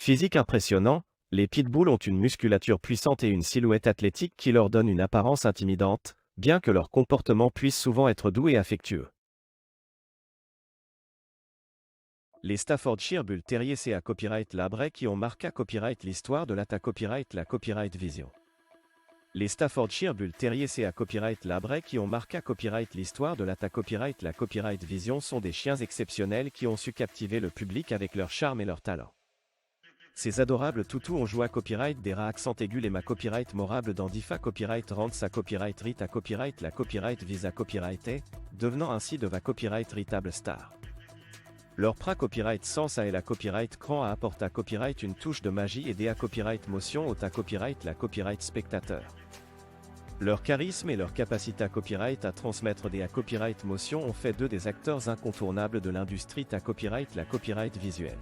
Physique impressionnant, les pitbulls ont une musculature puissante et une silhouette athlétique qui leur donne une apparence intimidante, bien que leur comportement puisse souvent être doux et affectueux. Les Staffordshire Bull Terrier CA Copyright Labray qui ont marqué copyright l'histoire de l'ATA Copyright la Copyright Vision. Les Staffordshire Bull Terrier CA Copyright Labray qui ont marqué copyright l'histoire de l'ATA Copyright la Copyright Vision sont des chiens exceptionnels qui ont su captiver le public avec leur charme et leur talent. Ces adorables toutous ont joué à copyright des rats accent aigu les ma copyright morable dans Difa copyright rent sa copyright rit à copyright la copyright visa copyrighté, devenant ainsi de va copyright ritable star. Leur pra copyright sens et la copyright cran a apporté à copyright une touche de magie et à copyright motion au ta copyright la copyright spectateur. Leur charisme et leur capacité à copyright à transmettre des à copyright motion ont fait d'eux des acteurs incontournables de l'industrie ta copyright la copyright visuelle.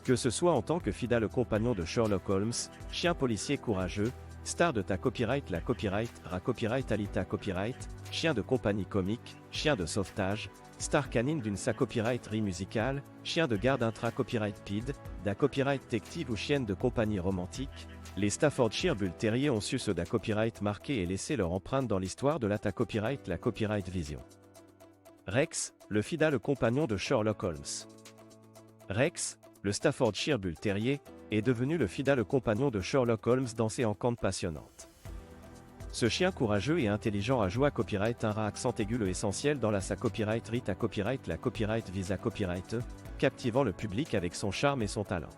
Que ce soit en tant que fidèle compagnon de Sherlock Holmes, chien policier courageux, star de ta copyright la copyright, rat copyright alita copyright, chien de compagnie comique, chien de sauvetage, star canine d'une sa copyright musicale, chien de garde intra copyright pid, da copyright tective ou chienne de compagnie romantique, les Staffordshire Bull Terrier ont su ce da copyright marquer et laisser leur empreinte dans l'histoire de la ta copyright la copyright vision. Rex, le fidèle compagnon de Sherlock Holmes. Rex, le Staffordshire Bull Terrier, est devenu le fidèle compagnon de Sherlock Holmes dans ses enquêtes passionnantes. Ce chien courageux et intelligent a joué à copyright un rat accent aigu le essentiel dans la sa copyright rit à copyright la copyright visa copyright, captivant le public avec son charme et son talent.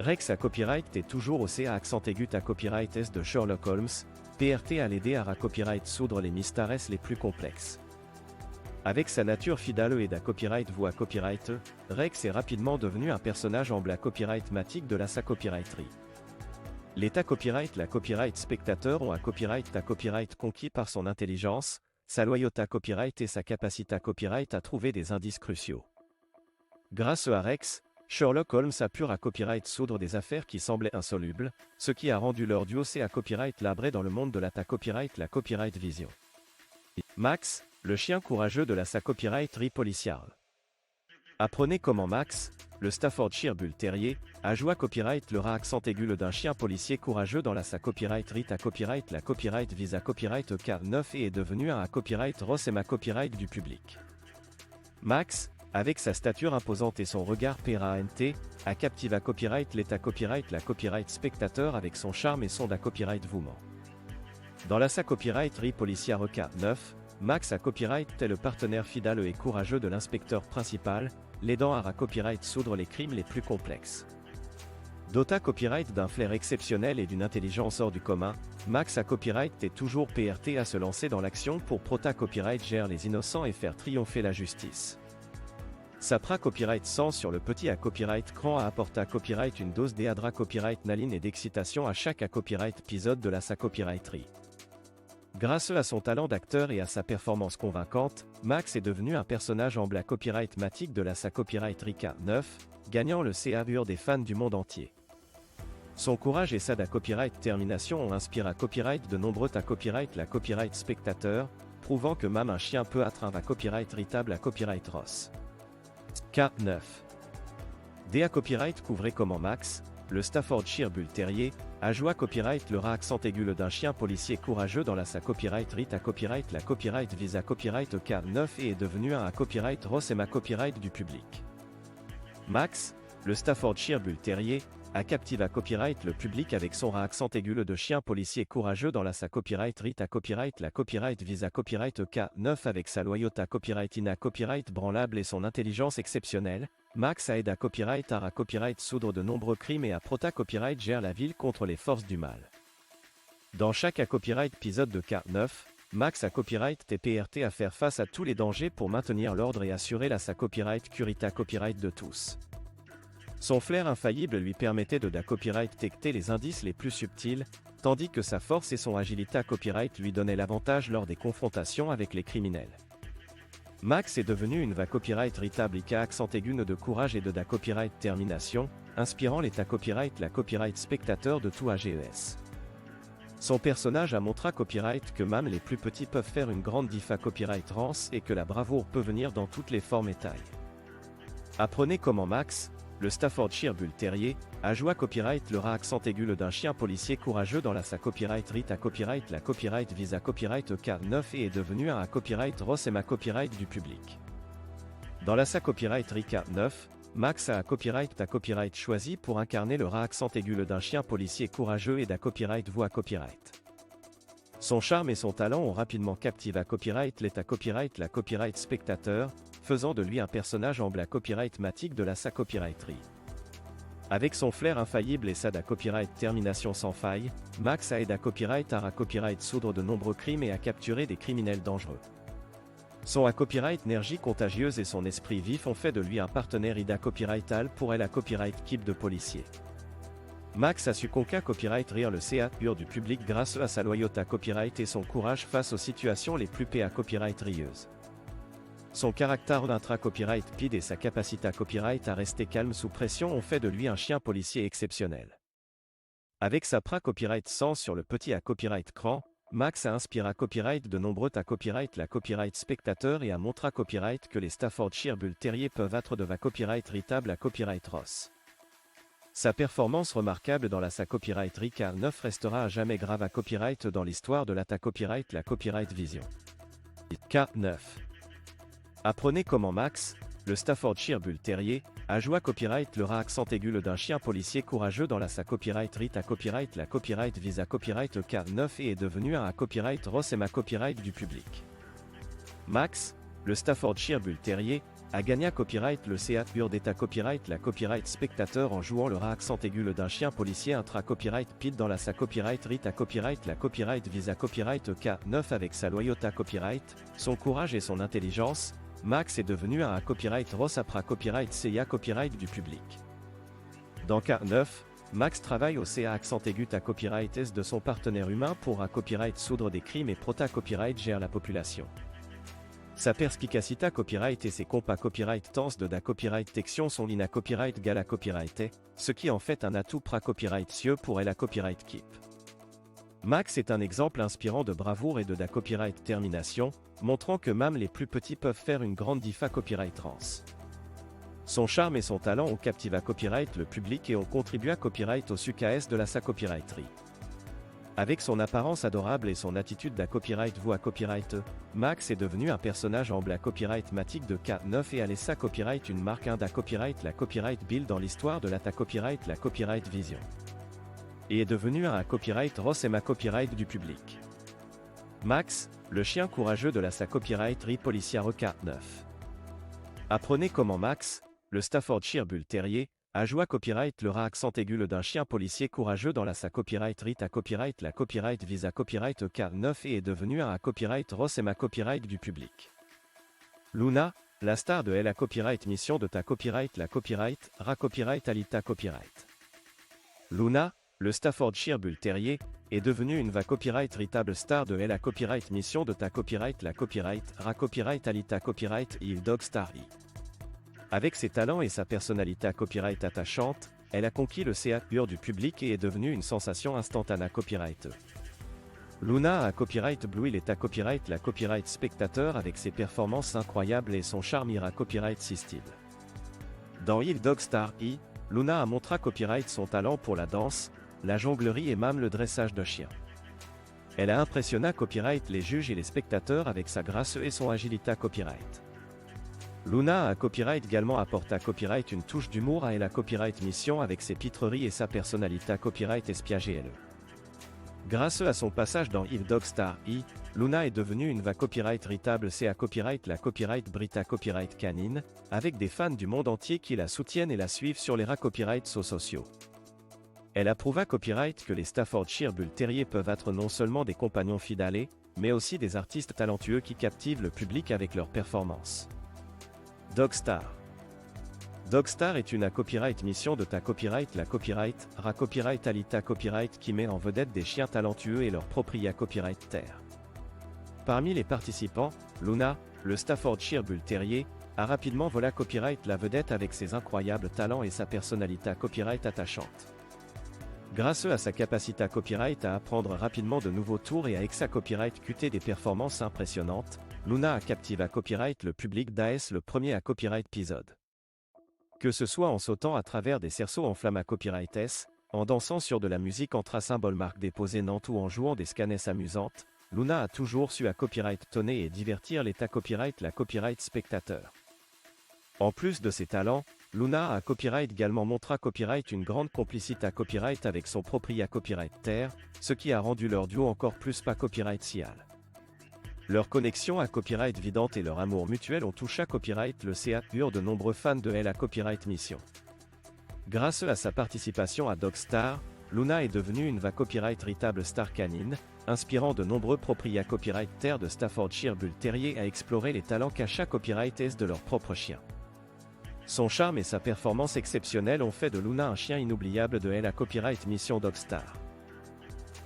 Rex à copyright est toujours au CA accent aigu à copyright S de Sherlock Holmes, PRT à l'aider à copyright soudre les mystères les plus complexes. Avec sa nature fidèle et da copyright voix copyright, Rex est rapidement devenu un personnage en bla copyright matique de la sa copyrighterie. L'état copyright la copyright spectateur ont un copyright ta copyright conquis par son intelligence, sa loyauté copyright et sa capacité à copyright à trouver des indices cruciaux. Grâce à Rex, Sherlock Holmes a pu à copyright soudre des affaires qui semblaient insolubles, ce qui a rendu leur duo à copyright labré dans le monde de la ta copyright la copyright vision. Max, le chien courageux de la sa copyright policière. Apprenez comment Max, le Staffordshire Bull Terrier, a joué à copyright le rat accent aigu d'un chien policier courageux dans la sa copyright rit à copyright la copyright visa copyright K9 et est devenu un copyright Ross et ma copyright du public. Max, avec sa stature imposante et son regard PRANT, a captivé à copyright l'état copyright la copyright spectateur avec son charme et son da copyright vouement. Dans la sa copyright policière K9, Max à copyright est le partenaire fidèle et courageux de l'inspecteur principal, l'aidant à copyright soudre les crimes les plus complexes. Dota copyright d'un flair exceptionnel et d'une intelligence hors du commun, Max à copyright est toujours PRT à se lancer dans l'action pour prota copyright gère les innocents et faire triompher la justice. Sapra copyright sens sur le petit à copyright cran a apporté à copyright une dose d'Eadra copyright naline et d'excitation à chaque à copyright épisode de la sa copyrighterie. Grâce à son talent d'acteur et à sa performance convaincante, Max est devenu un personnage en bla copyright matique de la sa copyright Rika 9, gagnant le CA des fans du monde entier. Son courage et sa da copyright termination ont inspiré à copyright de nombreux ta copyright la copyright spectateur, prouvant que même un chien peut atteindre à copyright ritable à copyright Ross. K9. DA copyright couvrait comment Max, le Staffordshire Bull Terrier, a joué à copyright le rat accent aigu d'un chien policier courageux dans la sa copyright rit à copyright la copyright visa copyright K9 et est devenu un à copyright Ross et ma copyright du public. Max, le Staffordshire Bull Terrier, a captivé à copyright le public avec son rat accent aigu de chien policier courageux dans la sa copyright rit à copyright la copyright visa copyright K9 avec sa loyauté copyright ina copyright branlable et son intelligence exceptionnelle. Max a aidé à copyright à copyright soudre de nombreux crimes et à prota copyright gère la ville contre les forces du mal. Dans chaque à copyright épisode de K9, Max a copyright et PRT à faire face à tous les dangers pour maintenir l'ordre et assurer la sa copyright curita copyright de tous. Son flair infaillible lui permettait de da copyright détecter les indices les plus subtils, tandis que sa force et son agilité à copyright lui donnaient l'avantage lors des confrontations avec les criminels. Max est devenu une va copyright ritable et accent aigu de courage et de da copyright termination, inspirant l'état copyright la copyright spectateur de tout AGES. Son personnage a montré à copyright que même les plus petits peuvent faire une grande diff à copyright rance et que la bravoure peut venir dans toutes les formes et tailles. Apprenez comment Max, le Staffordshire Bull Terrier, ajout copyright le rat accent aigu d'un chien policier courageux dans la sa copyright Rita copyright la copyright Visa copyright K9 et est devenu un copyright Ross et ma copyright du public. Dans la sa copyright Rika 9, Max a copyright ta copyright choisi pour incarner le rat accent aigu d'un chien policier courageux et da copyright voix copyright. Son charme et son talent ont rapidement captivé à copyright l'état copyright la copyright spectateur, faisant de lui un personnage en la copyright matique de la sa copyrighterie. Avec son flair infaillible et sa da copyright termination sans faille, Max a aidé à copyright à copyright soudre de nombreux crimes et à capturer des criminels dangereux. Son à copyright énergie contagieuse et son esprit vif ont fait de lui un partenaire ida copyrightal pour elle à copyright keep de policier. Max a su conquérir copyright rire le CA pur du public grâce à sa loyauté copyright et son courage face aux situations les plus à copyright rieuses. Son caractère d'intra-copyright pide et sa capacité à copyright à rester calme sous pression ont fait de lui un chien policier exceptionnel. Avec sa pra-copyright sens sur le petit à copyright cran, Max a inspiré à copyright de nombreux à copyright la copyright spectateur et a montré à copyright que les Staffordshire Bull Terrier peuvent être de va copyright ritable à copyright Ross. Sa performance remarquable dans la sa copyright Rika 9 restera à jamais grave à copyright dans l'histoire de la ta copyright la copyright vision. K9. Apprenez comment Max, le Staffordshire Bull Terrier, a joué à copyright le rat accent aigu d'un chien policier courageux dans la sa copyright Rita copyright la copyright Visa copyright K9 et est devenu un copyright Ross et ma copyright du public. Max, le Staffordshire Bull Terrier, a gagné à copyright le CA pur d'état copyright la copyright spectateur en jouant le rat accent aigu d'un chien policier intra copyright pit dans la sa copyright Rita copyright la copyright Visa copyright K9 avec sa loyauté copyright, son courage et son intelligence. Max est devenu un copyright Ross après copyright CIA copyright du public. Dans K9, Max travaille au CA accent aigu à copyright S de son partenaire humain pour un copyright soudre des crimes et prota copyright gère la population. Sa perspicacité copyright et ses compas copyright tense de da copyright tection sont l'ina copyright gala copyright ce qui en fait un atout pra copyright cieux pour elle à copyright keep. Max est un exemple inspirant de bravoure et de da copyright termination, montrant que même les plus petits peuvent faire une grande diff à copyright trans. Son charme et son talent ont captivé à copyright le public et ont contribué à copyright au succès de la sa copyrighterie. Avec son apparence adorable et son attitude da copyright vous à copyright, Max est devenu un personnage en la copyright matique de K9 et a laissé à copyright une marque da copyright la copyright build dans l'histoire de la ta copyright la copyright vision. Et est devenu un copyright Ross et ma copyright du public. Max, le chien courageux de la sa copyright policière K9. Apprenez comment Max, le Staffordshire Bull Terrier, a joué à copyright le rat accent aigu d'un chien policier courageux dans la sa copyright Rita copyright la copyright Visa copyright K9 et est devenu un copyright Ross et ma copyright du public. Luna, la star de la copyright mission de ta copyright la copyright, ra copyright Alita copyright. Luna, le Staffordshire Bull Terrier, est devenu une va copyright ritable star de la copyright mission de ta copyright la copyright, ra copyright Alita copyright il dog star I. Avec ses talents et sa personnalité copyright attachante, elle a conquis le CA pur du public et est devenue une sensation instantanée copyright. Luna a copyright Blue il est à copyright la copyright spectateur avec ses performances incroyables et son charme ira copyright si style. Dans Il Dog Star I, Luna a montré copyright son talent pour la danse, la jonglerie et même le dressage de chiens. Elle a impressionné copyright les juges et les spectateurs avec sa grâce et son agilité copyright. Luna a copyright également apporté à copyright une touche d'humour à la copyright mission avec ses pitreries et sa personnalité copyright espiège et LE. Grâce à son passage dans If Dog Star I, Luna est devenue une va copyright ritable CA copyright la copyright Brita copyright canine, avec des fans du monde entier qui la soutiennent et la suivent sur les copyrights sociaux. Elle approuva copyright que les Staffordshire Bull Terrier peuvent être non seulement des compagnons fidèles, mais aussi des artistes talentueux qui captivent le public avec leurs performances. Dogstar. Dogstar est une copyright mission de ta copyright la copyright, ra copyright Alita copyright qui met en vedette des chiens talentueux et leurs propriétaires copyright terre. Parmi les participants, Luna, le Staffordshire Bull Terrier, a rapidement volé copyright la vedette avec ses incroyables talents et sa personnalité copyright attachante. Grâce à sa capacité copyright à apprendre rapidement de nouveaux tours et à exa copyright cuter des performances impressionnantes, Luna a captivé copyright le public d'AS le premier copyright épisode. Que ce soit en sautant à travers des cerceaux en flammes à copyright S, en dansant sur de la musique en symbole marque déposée Nantes ou en jouant des scanesses amusantes, Luna a toujours su à copyright tonner et divertir l'état copyright la copyright spectateur. En plus de ses talents, Luna a copyright également montra copyright une grande complicité à copyright avec son propria copyright Terre, ce qui a rendu leur duo encore plus pas copyright Sial. Leur connexion à copyright vidante et leur amour mutuel ont touché à copyright le CA de nombreux fans de elle à copyright mission. Grâce à sa participation à Dogstar, Luna est devenue une va copyright véritable star canine, inspirant de nombreux propriétaires copyright Terre de Staffordshire Bull Terrier à explorer les talents cachés copyright S de leur propre chien. Son charme et sa performance exceptionnelle ont fait de Luna un chien inoubliable de elle à copyright mission Dogstar.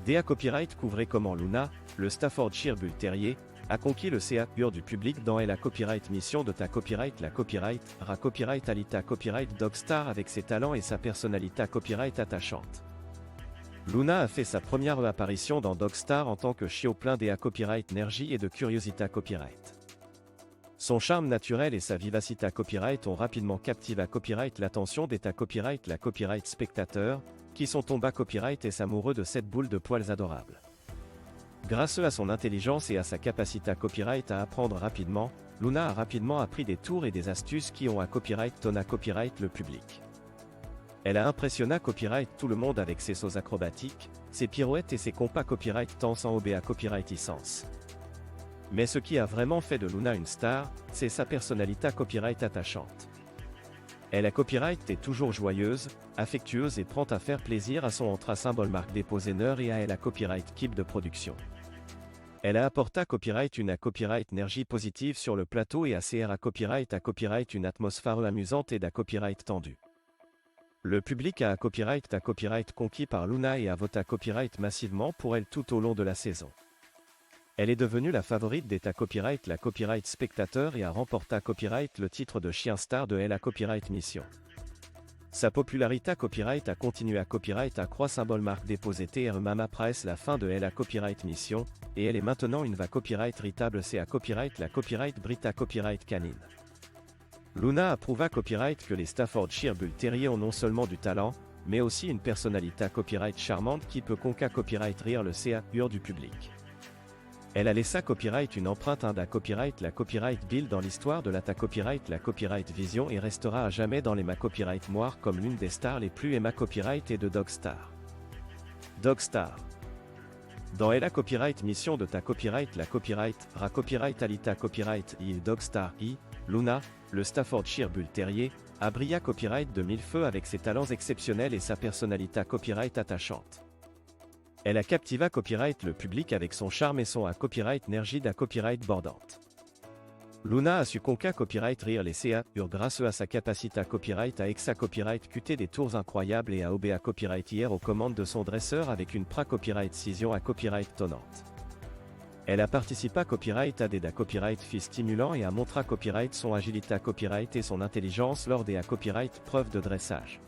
DA Copyright couvrait comment Luna, le Staffordshire Bull Terrier, a conquis le CA pur du public dans elle à copyright mission de ta copyright la copyright, ra copyright alita copyright Dogstar avec ses talents et sa personnalité copyright attachante. Luna a fait sa première apparition dans Dogstar en tant que chiot plein d'EA copyright énergie et de curiosité copyright. Son charme naturel et sa vivacité copyright ont rapidement captivé à copyright l'attention d'état copyright la copyright spectateur, qui sont tombés copyright et amoureux de cette boule de poils adorable. Grâce à son intelligence et à sa capacité à copyright à apprendre rapidement, Luna a rapidement appris des tours et des astuces qui ont à copyright ton à copyright le public. Elle a impressionné copyright tout le monde avec ses sauts acrobatiques, ses pirouettes et ses compas copyright tant sans OB à copyright licence. Mais ce qui a vraiment fait de Luna une star, c'est sa personnalité copyright attachante. Elle a copyright est toujours joyeuse, affectueuse et prête à faire plaisir à son symbole marque déposeneur et à elle a copyright keep de production. Elle a apporté à copyright une copyright énergie positive sur le plateau et à CR à copyright une atmosphère amusante et copyright tendue. Le public a copyright conquis par Luna et a voté copyright massivement pour elle tout au long de la saison. Elle est devenue la favorite d'état copyright la copyright spectateur et a remporté copyright le titre de chien star de elle à copyright mission. Sa popularité copyright a continué à copyright à croix symbole marque déposée TR Mama Price la fin de elle à copyright mission, et elle est maintenant une va copyright véritable C à copyright la copyright Brita copyright canine. Luna a prouvé à copyright que les Staffordshire Bull Terrier ont non seulement du talent, mais aussi une personnalité copyright charmante qui peut conquérir copyright rire le CA du public. Elle a laissé copyright une empreinte copyright la copyright Bill dans l'histoire de la copyright la copyright Vision et restera à jamais dans les copyright moires comme l'une des stars les plus aimées copyright et de Dogstar. Dogstar. Dans elle a copyright mission de ta copyright la copyright, ra copyright alita copyright il Dogstar Luna, le Staffordshire Bull Terrier, a brillé copyright de mille feux avec ses talents exceptionnels et sa personnalité copyright attachante. Elle a captivé copyright le public avec son charme et son copyright énergie copyright bordante. Luna a su conquérir copyright rire les CA grâce à sa capacité à copyright à exa copyright QT des tours incroyables et à OB à copyright hier aux commandes de son dresseur avec une copyright cision à copyright tonnante. Elle a participé à copyright à des copyright fils stimulants et a montré copyright son agilité copyright et son intelligence lors des copyright preuves de dressage.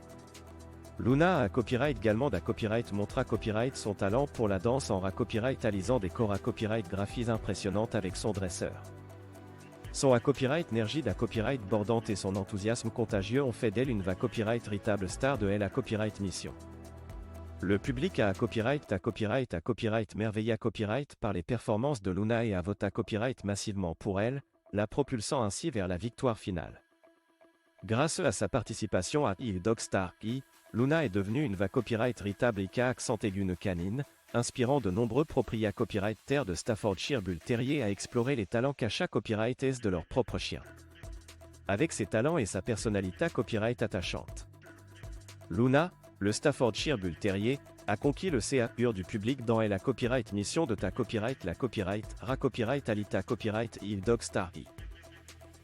Luna a copyright également copyright montra copyright son talent pour la danse en copyright alisant des corps copyright graphies impressionnantes avec son dresseur. Son copyright énergie copyright bordante et son enthousiasme contagieux ont fait d'elle une copyright véritable star de elle à copyright mission. Le public a copyright merveillé copyright par les performances de Luna et a voté copyright massivement pour elle, la propulsant ainsi vers la victoire finale. Grâce à sa participation à Dogstar Luna est devenue une copyright véritable accent aigu canine, inspirant de nombreux propriétaires copyright Terre de Staffordshire Bull Terrier à explorer les talents cachés copyright S de leur propre chien. Avec ses talents et sa personnalité copyright attachante. Luna, le Staffordshire Bull Terrier, a conquis le CA pur du public dans elle a copyright mission de ta copyright la copyright, ra copyright alita copyright Dogstar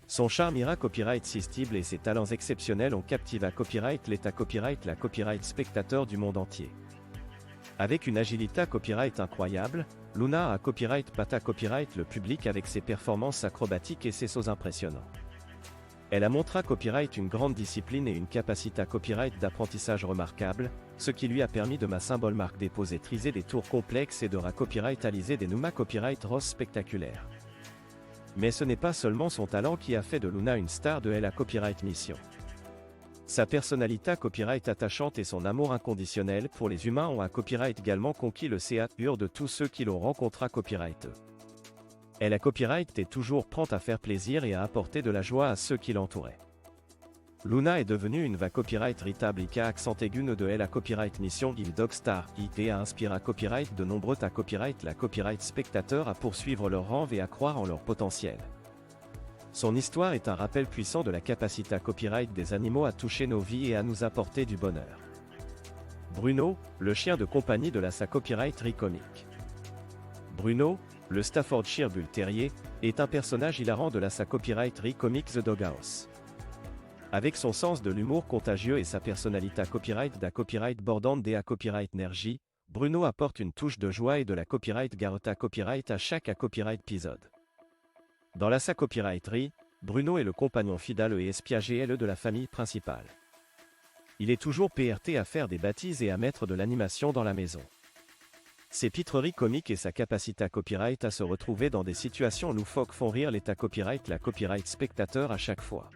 Son charme ira copyright sistible et ses talents exceptionnels ont captivé copyright l'état copyright la copyright spectateur du monde entier. Avec une agilité copyright incroyable, Luna a copyright pata copyright le public avec ses performances acrobatiques et ses sauts impressionnants. Elle a montré copyright une grande discipline et une capacité copyright d'apprentissage remarquable, ce qui lui a permis de symbole marque déposer triser des tours complexes et de copyright aliser des numa copyright ross spectaculaires. Mais ce n'est pas seulement son talent qui a fait de Luna une star de elle à copyright mission. Sa personnalité copyright attachante et son amour inconditionnel pour les humains ont à copyright également conquis le CA de tous ceux qui l'ont rencontré copyright. Elle a copyright est toujours prête à faire plaisir et à apporter de la joie à ceux qui l'entouraient. Luna est devenue une va copyright ritable et accent aigu de elle à copyright mission il Dogstar IT a inspiré à copyright de nombreux à copyright la copyright spectateurs à poursuivre leur rêve et à croire en leur potentiel. Son histoire est un rappel puissant de la capacité à copyright des animaux à toucher nos vies et à nous apporter du bonheur. Bruno, le chien de compagnie de la sa copyright comique. Bruno, le Staffordshire Bull Terrier, est un personnage hilarant de la sa copyright comique The Doghouse. Avec son sens de l'humour contagieux et sa personnalité à copyright da copyright bordante des à copyright energy, Bruno apporte une touche de joie et de la copyright garota copyright à chaque à copyright épisode. Dans la sa copyrighterie, Bruno est le compagnon fidèle et espiagé de la famille principale. Il est toujours PRT à faire des bêtises et à mettre de l'animation dans la maison. Ses pitreries comiques et sa capacité à copyright à se retrouver dans des situations loufoques font rire l'état copyright la copyright spectateur à chaque fois.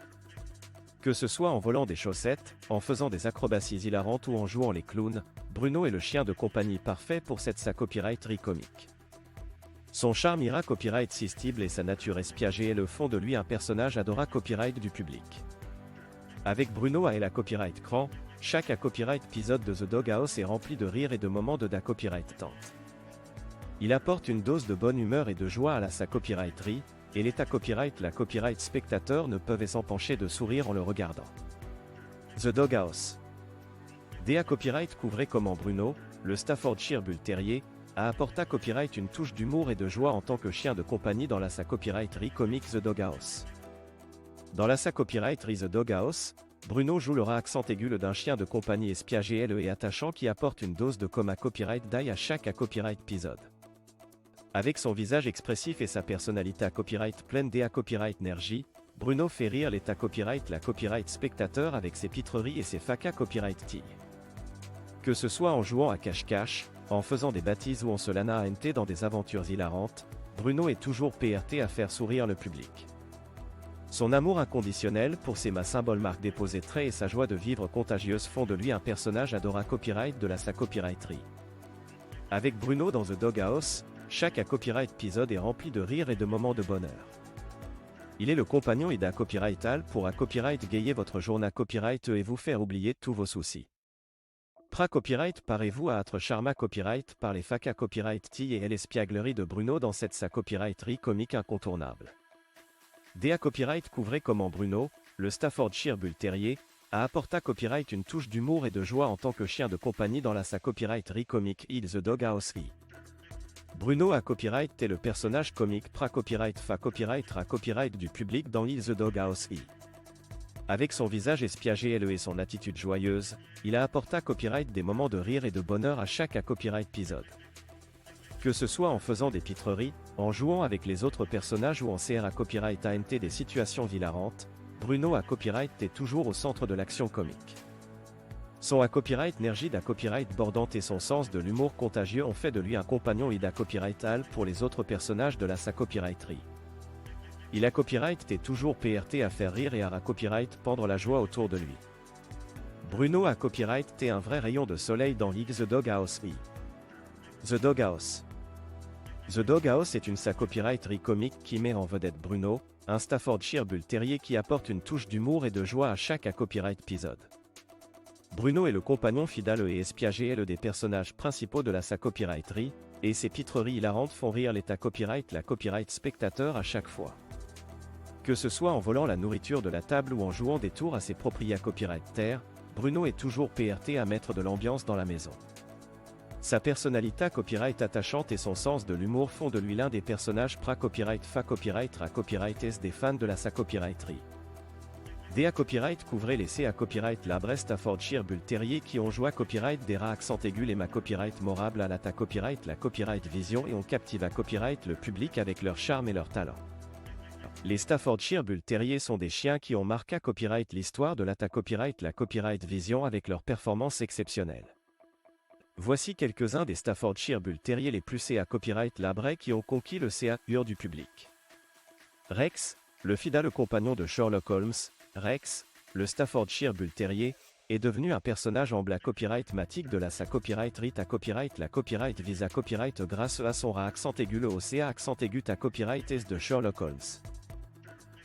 Que ce soit en volant des chaussettes, en faisant des acrobaties hilarantes ou en jouant les clowns, Bruno est le chien de compagnie parfait pour cette sa copyrighterie comique. Son charme ira copyright irrésistible et sa nature espiagée le font de lui un personnage adora copyright du public. Avec Bruno et la copyright cran, chaque copyright épisode de The Doghouse est rempli de rire et de moments de da copyright tente. Il apporte une dose de bonne humeur et de joie à sa copyrighterie, et l'état copyright la copyright spectateur ne peuvent s'empêcher de sourire en le regardant. The Doghouse. DA Copyright couvrait comment Bruno, le Staffordshire Bull Terrier, a apporté à copyright une touche d'humour et de joie en tant que chien de compagnie dans la sa copyrighterie comique The Doghouse. Dans la sa copyrighterie The Doghouse, Bruno joue le accent aigu d'un chien de compagnie espiagé et attachant qui apporte une dose de coma copyright d'ail à chaque copyright épisode. Avec son visage expressif et sa personnalité à copyright pleine d'à copyright energy, Bruno fait rire l'état copyright la copyright spectateur avec ses pitreries et ses faca copyright tea. Que ce soit en jouant à cache-cache, en faisant des bêtises ou en se lana ANT dans des aventures hilarantes, Bruno est toujours PRT à faire sourire le public. Son amour inconditionnel pour ses symboles marques déposés traits et sa joie de vivre contagieuse font de lui un personnage adora copyright de la sa copyrighterie. Avec Bruno dans The Doghouse, chaque copyright épisode est rempli de rire et de moments de bonheur. Il est le compagnon et d'un copyrightal pour à copyright gayer votre journée copyright et vous faire oublier tous vos soucis. Pra copyright parez-vous à être charma copyright par les faca copyright tea et l'espiaglerie de Bruno dans cette sa copyrighterie comique incontournable. DA Copyright couvrait comment Bruno, le Staffordshire Bull Terrier, a apporté à copyright une touche d'humour et de joie en tant que chien de compagnie dans la sa copyrighterie comique The Doghouse. Bruno à copyright est le personnage comique pra copyright fa copyright ra copyright du public dans The Doghouse. Avec son visage espiagé et son attitude joyeuse, il a apporté à copyright des moments de rire et de bonheur à chaque copyright épisode. Que ce soit en faisant des pitreries, en jouant avec les autres personnages ou en CR à copyright ANT des situations hilarantes, Bruno à copyright est toujours au centre de l'action comique. Son à copyright énergie d'à copyright bordante et son sens de l'humour contagieux ont fait de lui un compagnon et d'à copyrightal pour les autres personnages de la sa copyrighterie. Il a copyright est toujours PRT à faire rire et à copyright pendre la joie autour de lui. Bruno a copyright est un vrai rayon de soleil dans The Doghouse. The Doghouse. The Doghouse est une sa copyrighterie comique qui met en vedette Bruno, un Staffordshire Bull Terrier qui apporte une touche d'humour et de joie à chaque copyright épisode. Bruno est le compagnon fidèle et espiagé des personnages principaux de la sa copyrighterie, et ses pitreries hilarantes font rire l'état copyright la copyright spectateur à chaque fois. Que ce soit en volant la nourriture de la table ou en jouant des tours à ses propriétaires copyright terre, Bruno est toujours PRT à mettre de l'ambiance dans la maison. Sa personnalité copyright attachante et son sens de l'humour font de lui l'un des personnages pra copyright fa copyright ra copyright s des fans de la sa copyrighterie. DA Copyright couvrait les CA Copyright la Brest Staffordshire Bull Terrier qui ont joué à copyright des rats accent aigu les ma copyright morable à la ta copyright la copyright vision et ont captivé à copyright le public avec leur charme et leur talent. Les Staffordshire Bull Terrier sont des chiens qui ont marqué à copyright l'histoire de la ta copyright la copyright vision avec leur performance exceptionnelle. Voici quelques-uns des Staffordshire Bull Terrier les plus CA Copyright Labrais qui ont conquis le CA du public. Rex, le fidèle compagnon de Sherlock Holmes. Rex, le Staffordshire Bull Terrier, est devenu un personnage en black copyright matique de la sa copyright Rita copyright la copyright Visa copyright grâce à son accent aigu le OCA accent aigu ta copyright S de Sherlock Holmes.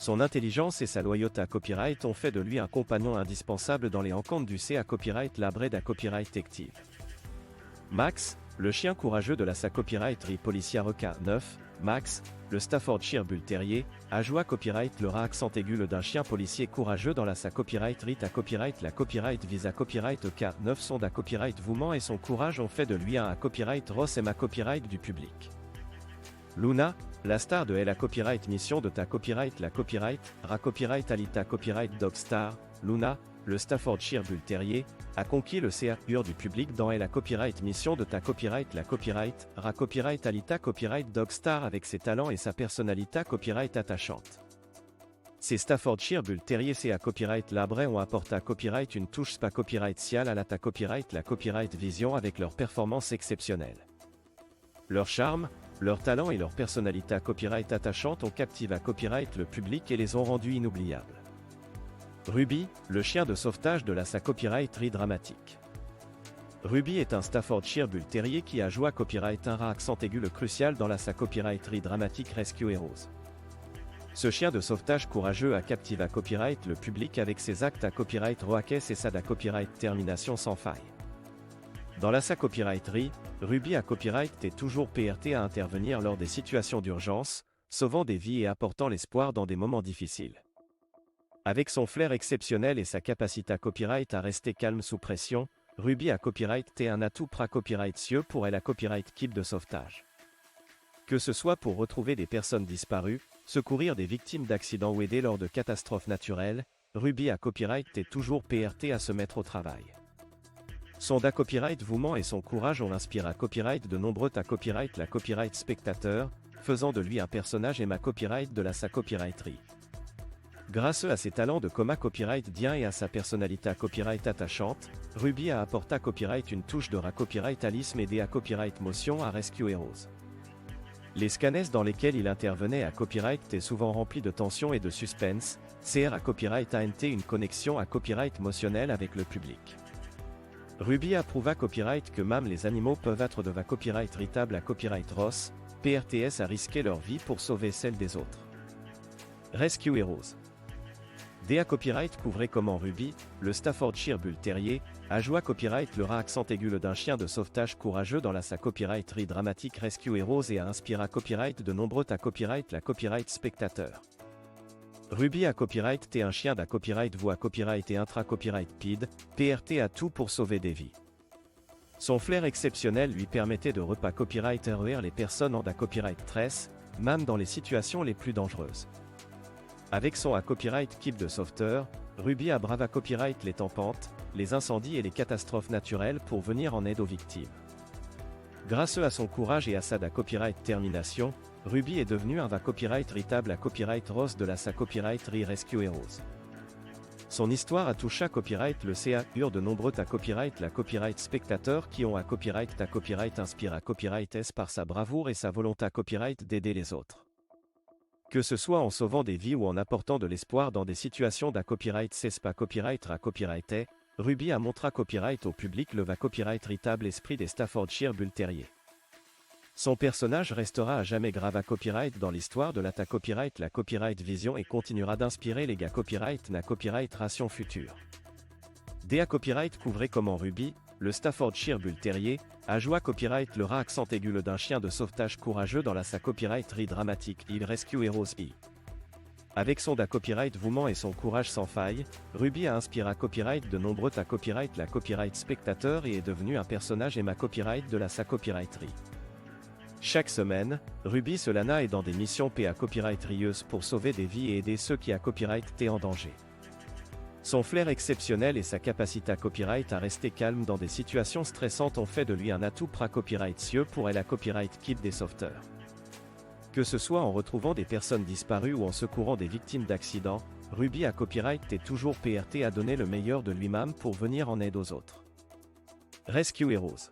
Son intelligence et sa loyauté à copyright ont fait de lui un compagnon indispensable dans les enquêtes du CA copyright Labred à copyright Detective. Max, le chien courageux de la sa copyright Policière K9, Max, le Staffordshire Bull Terrier, a joué copyright le rat accent aigu d'un chien policier courageux dans la sa copyright Rita copyright la copyright Visa copyright K9 son da copyright Vouman et son courage ont fait de lui un copyright Ross et ma copyright du public. Luna, la star de la copyright mission de ta copyright la copyright, Ra copyright Alita copyright Dog Star, Luna, le Staffordshire Bull Terrier, a conquis le CA du public dans la copyright mission de ta copyright la copyright, Ra copyright Alita copyright Dog Star avec ses talents et sa personnalité copyright attachante. Ces Staffordshire Bull Terrier CA copyright Labray ont apporté à copyright une touche spa copyright cial à la ta copyright la copyright vision avec leur performance exceptionnelle. Leur charme, leur talent et leur personnalité à copyright attachante ont captivé à copyright le public et les ont rendus inoubliables. Ruby, le chien de sauvetage de la sa copyright dramatique. Ruby est un Staffordshire Bull Terrier qui a joué à copyright un rat accent aigu le crucial dans la sa copyright dramatique Rescue Heroes. Ce chien de sauvetage courageux a captivé à copyright le public avec ses actes à copyright Roakes et sa da copyright termination sans faille. Dans la sa copyright Ruby à copyright est toujours PRT à intervenir lors des situations d'urgence, sauvant des vies et apportant l'espoir dans des moments difficiles. Avec son flair exceptionnel et sa capacité à copyright à rester calme sous pression, Ruby à copyright est un atout pra copyright cieux pour la copyright kit de sauvetage. Que ce soit pour retrouver des personnes disparues, secourir des victimes d'accidents ou aider lors de catastrophes naturelles, Ruby à copyright est toujours PRT à se mettre au travail. Son da copyright vouement et son courage ont inspiré à copyright de nombreux ta copyright la copyright spectateurs, faisant de lui un personnage et ma copyright de la sa copyrighterie. Grâce à ses talents de coma copyright dien et à sa personnalité à copyright attachante, Ruby a apporté à copyright une touche de copyrightalisme et à copyright motion à Rescue Heroes. Les scanners dans lesquels il intervenait à copyright étaient souvent remplis de tension et de suspense, CR à copyright ANT une connexion à copyright motionnel avec le public. Ruby approuva copyright que même les animaux peuvent être de va copyright ritable à copyright Ross, PRTS a risqué leur vie pour sauver celle des autres. Rescue Heroes. DA Copyright couvrait comment Ruby, le Staffordshire Bull Terrier, a joué à copyright le rat accent aigu d'un chien de sauvetage courageux dans la sa copyright dramatique Rescue Heroes et a inspiré à copyright de nombreux ta copyright la copyright spectateurs. Ruby à copyright t'est un chien d'à copyright voix copyright et intra-copyright PID, PRT à tout pour sauver des vies. Son flair exceptionnel lui permettait de repas copyright RER les personnes en da copyright tress, même dans les situations les plus dangereuses. Avec son à copyright kit de sauveteur, Ruby a brava copyright les tempêtes, les incendies et les catastrophes naturelles pour venir en aide aux victimes. Grâce à son courage et à sa da copyright termination, Ruby est devenu un va copyright ritable à copyright Ross de la sa copyright Rescue Heroes. Son histoire a touché à copyright le CA de nombreux ta copyright la copyright spectateurs qui ont à copyright ta copyright inspire à copyright S par sa bravoure et sa volonté à copyright d'aider les autres. Que ce soit en sauvant des vies ou en apportant de l'espoir dans des situations d'à copyright CESPA copyright à copyright Ruby a montré à copyright au public le va copyright ritable esprit des Staffordshire Bull Terrier. Son personnage restera à jamais grave à copyright dans l'histoire de la ta copyright la copyright vision et continuera d'inspirer les gars copyright na copyright ration future. DA Copyright couvrait comment Ruby, le Staffordshire Bull Terrier, a joué à copyright le rat accent aigu d'un chien de sauvetage courageux dans la sa copyright dramatique il Rescue Heroes I. Avec son da copyright vouement et son courage sans faille, Ruby a inspiré à copyright de nombreux ta copyright la copyright spectateur et est devenu un personnage et ma copyright de la sa copyrighterie. Chaque semaine, Ruby Solana est dans des missions PA copyright rieuses pour sauver des vies et aider ceux qui à copyright étaient en danger. Son flair exceptionnel et sa capacité à copyright à rester calme dans des situations stressantes ont fait de lui un atout pra copyright cieux pour la copyright kit des sauveteurs. Que ce soit en retrouvant des personnes disparues ou en secourant des victimes d'accidents, Ruby à copyright est toujours PRT à donner le meilleur de lui-même pour venir en aide aux autres. Rescue Heroes.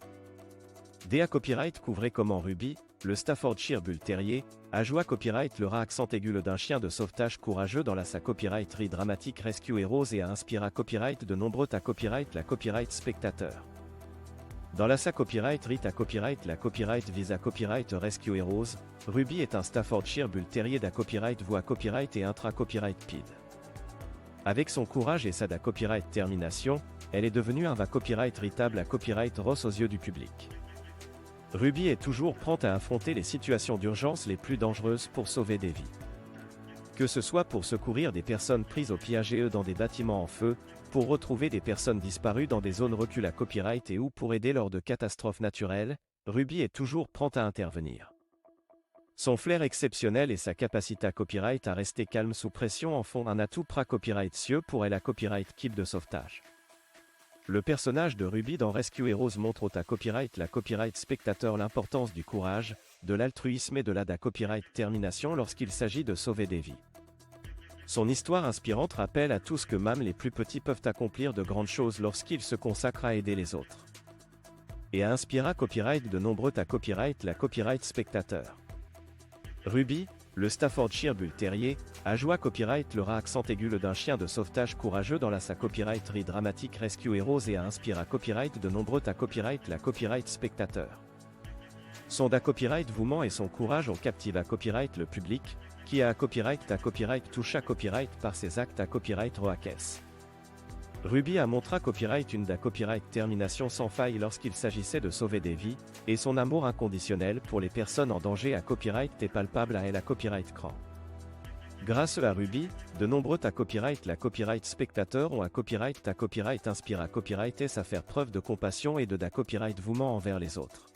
DA Copyright couvrait comment Ruby, le Staffordshire Bull Terrier, Ajoie copyright le rat accent aigu d'un chien de sauvetage courageux dans sa copyright dramatique Rescue Heroes et a inspiré copyright de nombreux ta copyright la copyright spectateur. Dans sa copyright ta copyright la copyright visa copyright Rescue Heroes, Ruby est un Staffordshire Bull Terrier da copyright voix copyright et intra copyright PID. Avec son courage et sa da copyright termination, elle est devenue un va copyright ritable à copyright Ross aux yeux du public. Ruby est toujours prête à affronter les situations d'urgence les plus dangereuses pour sauver des vies. Que ce soit pour secourir des personnes prises au piège dans des bâtiments en feu, pour retrouver des personnes disparues dans des zones reculées à copyright et ou pour aider lors de catastrophes naturelles, Ruby est toujours prête à intervenir. Son flair exceptionnel et sa capacité à copyright à rester calme sous pression en font un atout pra-copyright cieux pour elle à copyright kit de sauvetage. Le personnage de Ruby dans Rescue Heroes montre au ta copyright la copyright spectateur l'importance du courage, de l'altruisme et de la da copyright termination lorsqu'il s'agit de sauver des vies. Son histoire inspirante rappelle à tous que même les plus petits peuvent accomplir de grandes choses lorsqu'ils se consacrent à aider les autres. Et a inspiré copyright de nombreux ta copyright la copyright spectateur. Ruby, le Staffordshire Bull Terrier, Ajoie copyright le rat accent aigu d'un chien de sauvetage courageux dans sa copyright dramatique Rescue Heroes et a inspiré copyright de nombreux ta copyright la copyright spectateur. Son da copyright vouement et son courage ont captivé copyright le public, qui a copyright ta copyright toucha copyright par ses actes à copyright roaques. Ruby a montré copyright une da copyright termination sans faille lorsqu'il s'agissait de sauver des vies, et son amour inconditionnel pour les personnes en danger à copyright est palpable à elle à copyright cran. Grâce à Ruby, de nombreux ta copyright la copyright spectateur ont à copyright ta copyright inspire à copyright et à faire preuve de compassion et de da copyright vouement envers les autres.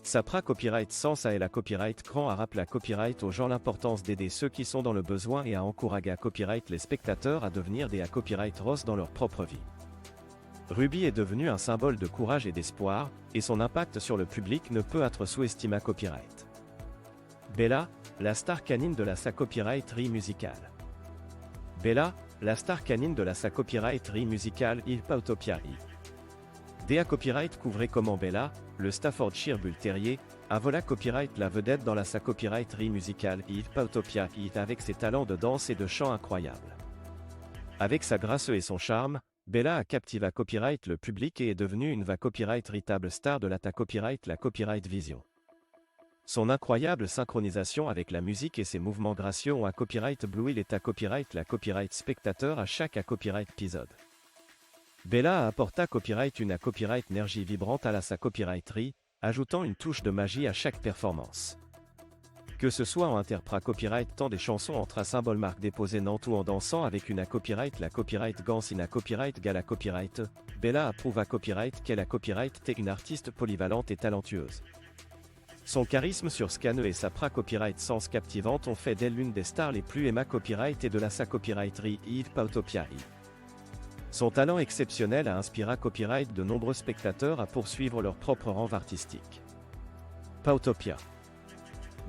Sapra copyright sens à elle à copyright cran a rappelé à copyright aux gens l'importance d'aider ceux qui sont dans le besoin et à encourager à copyright les spectateurs à devenir des à copyright Ross dans leur propre vie. Ruby est devenu un symbole de courage et d'espoir, et son impact sur le public ne peut être sous-estimé à copyright. Bella, la star canine de sa copyright musicale. Bella, la star canine de sa copyright musicale Il Pautopia I. Dea copyright couvrait comment Bella, le Staffordshire Bull Terrier, a volé copyright la vedette dans sa copyright musicale Il Pautopia I avec ses talents de danse et de chant incroyables. Avec sa grâce et son charme, Bella a captivé copyright le public et est devenue une va copyright ritable star de la ta copyright la copyright vision. Son incroyable synchronisation avec la musique et ses mouvements gracieux ont à copyright Blue et ta copyright la copyright spectateur à chaque à copyright épisode. Bella a apporté copyright une à copyright énergie vibrante à sa copyrighterie, ajoutant une touche de magie à chaque performance. Que ce soit en interprète copyright tant des chansons entre un symbole marque déposé Nantes ou en dansant avec une à copyright la copyright Gans in a copyright gala copyright, Bella approuve à copyright qu'elle a copyright t'est une artiste polyvalente et talentueuse. Son charisme sur Scanne et sa copyright sens captivante ont fait d'elle l'une des stars les plus aimées copyright et de sa copyrighterie Yves Pautopia. Son talent exceptionnel a inspiré copyright de nombreux spectateurs à poursuivre leur propre rêve artistique. Pautopia.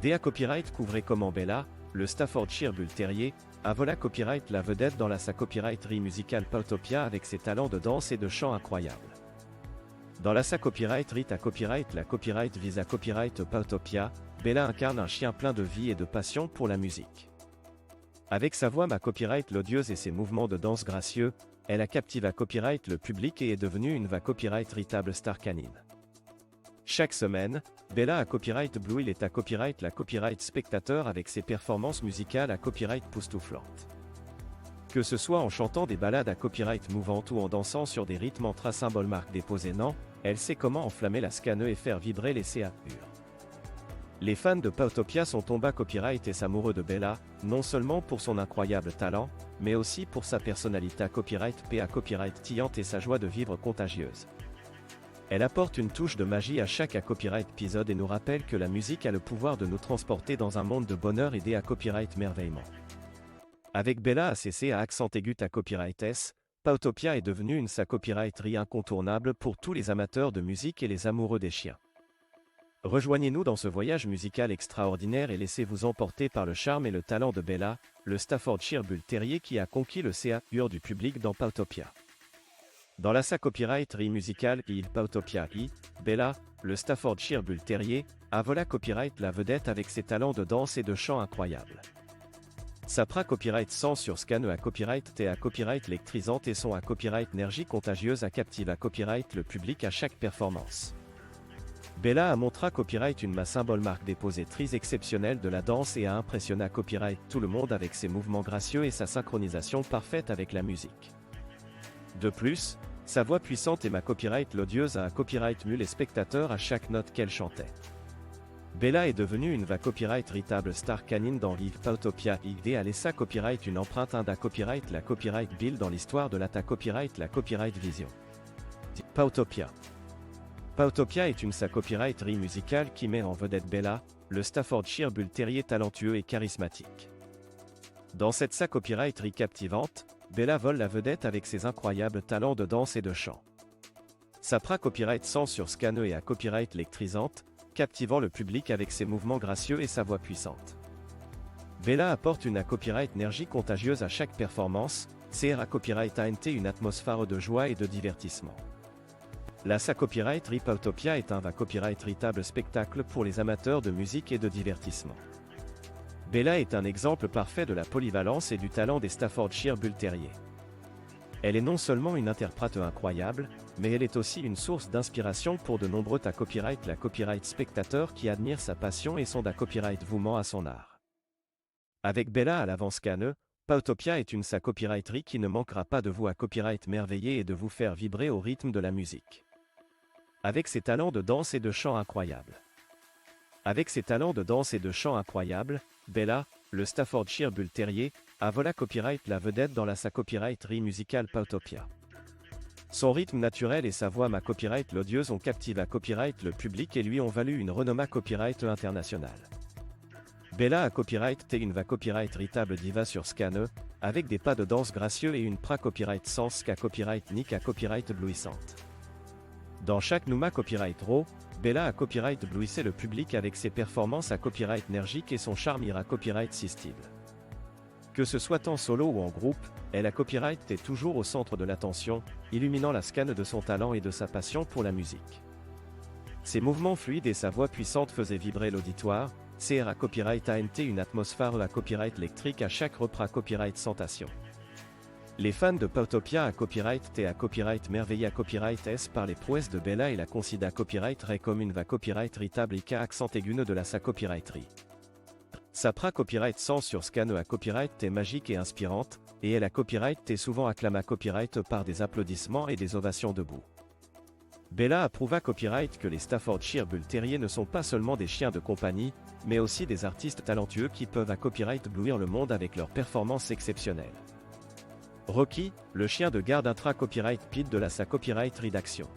Dea copyright couvrait comment Bella, le Staffordshire Bull Terrier, a volé copyright la vedette dans sa copyright musicale Pautopia avec ses talents de danse et de chant incroyables. Dans sa copyright à copyright la copyright visa copyright Pautopia, Bella incarne un chien plein de vie et de passion pour la musique. Avec sa voix copyright l'odieuse et ses mouvements de danse gracieux, elle a captivé à copyright le public et est devenue une va copyright ritable star canine. Chaque semaine, Bella a copyright Blue est à copyright la copyright spectateur avec ses performances musicales à copyright poustouflantes. Que ce soit en chantant des ballades à copyright mouvantes ou en dansant sur des rythmes entre un symbole marque déposé non, elle sait comment enflammer la scanne et faire vibrer les CA purs. Les fans de Pautopia sont tombés à copyright et amoureux de Bella, non seulement pour son incroyable talent, mais aussi pour sa personnalité à copyright PA copyright tillante et sa joie de vivre contagieuse. Elle apporte une touche de magie à chaque à copyright épisode et nous rappelle que la musique a le pouvoir de nous transporter dans un monde de bonheur et à copyright merveillement. Avec Bella ACC à accent aigu à copyright S, Pautopia est devenue une sa copyrighterie incontournable pour tous les amateurs de musique et les amoureux des chiens. Rejoignez-nous dans ce voyage musical extraordinaire et laissez-vous emporter par le charme et le talent de Bella, le Staffordshire Bull Terrier qui a conquis le CA pur du public dans Pautopia. Dans la sa copyright musicale Il Pautopia I, Bella, le Staffordshire Bull Terrier, a volé copyright la vedette avec ses talents de danse et de chant incroyables. Sa pra copyright sens sur scan à copyright T à copyright lectrisante et son à copyright énergie contagieuse à captive à copyright le public à chaque performance. Bella a montré copyright une symbole marque déposée très exceptionnelle de la danse et a impressionné copyright tout le monde avec ses mouvements gracieux et sa synchronisation parfaite avec la musique. De plus, sa voix puissante et ma copyright l'odieuse a copyright mule les spectateurs à chaque note qu'elle chantait. Bella est devenue une copyright véritable star canine dans Live Pautopia ID a laissé copyright une empreinte d'un copyright la copyright bill dans l'histoire de la copyright la copyright vision. Pautopia. Pautopia est une copyright musicale qui met en vedette Bella, le Staffordshire Bull Terrier talentueux et charismatique. Dans cette copyright captivante, Bella vole la vedette avec ses incroyables talents de danse et de chant. Sa pra copyright sens sur scaneux et à copyright lectrisante, captivant le public avec ses mouvements gracieux et sa voix puissante. Bella apporte une copyright énergie contagieuse à chaque performance, c'est à copyright ANT une atmosphère de joie et de divertissement. La copyright Pautopia est un copyright véritable spectacle pour les amateurs de musique et de divertissement. Bella est un exemple parfait de la polyvalence et du talent des Staffordshire Bull Terrier. Elle est non seulement une interprète incroyable, mais elle est aussi une source d'inspiration pour de nombreux la copyright spectateurs qui admirent sa passion et son copyright vouement à son art. Avec Bella à l'avance caneux, Pautopia est une copyright qui ne manquera pas de vous copyright merveiller et de vous faire vibrer au rythme de la musique. Avec ses talents de danse et de chant incroyables. Avec ses talents de danse et de chant incroyables, Bella, le Staffordshire Bull Terrier, a volé copyright la vedette dans la copyright musicale Pautopia. Son rythme naturel et sa voix copyright l'odieuse ont captivé copyright le public et lui ont valu une renommée copyright internationale. Bella a copyright T une copyright véritable diva sur scaneux, avec des pas de danse gracieux et une pra copyright sens copyright nick à copyright éblouissante. Dans chaque Numa copyright raw, Bella a copyright éblouissait le public avec ses performances à copyright énergique et son charme ira copyright sistible. Que ce soit en solo ou en groupe, elle a copyright est toujours au centre de l'attention, illuminant la scan de son talent et de sa passion pour la musique. Ses mouvements fluides et sa voix puissante faisaient vibrer l'auditoire, CR à copyright ANT une atmosphère à copyright électrique à chaque repras copyright sensation. Les fans de Pautopia à copyright T à copyright merveille à copyright S par les prouesses de Bella et la considère copyright Ray comme une copyright véritable et accent aigu de la copyrighterie. Sa pra copyright sens sur scan à copyright est magique et inspirante, et elle a copyright est souvent acclama copyright par des applaudissements et des ovations debout. Bella approuva copyright que les Staffordshire Bull Terrier ne sont pas seulement des chiens de compagnie, mais aussi des artistes talentueux qui peuvent copyright éblouir le monde avec leurs performances exceptionnelles. Rocky, le chien de garde intra-copyright PID de la copyright rédaction.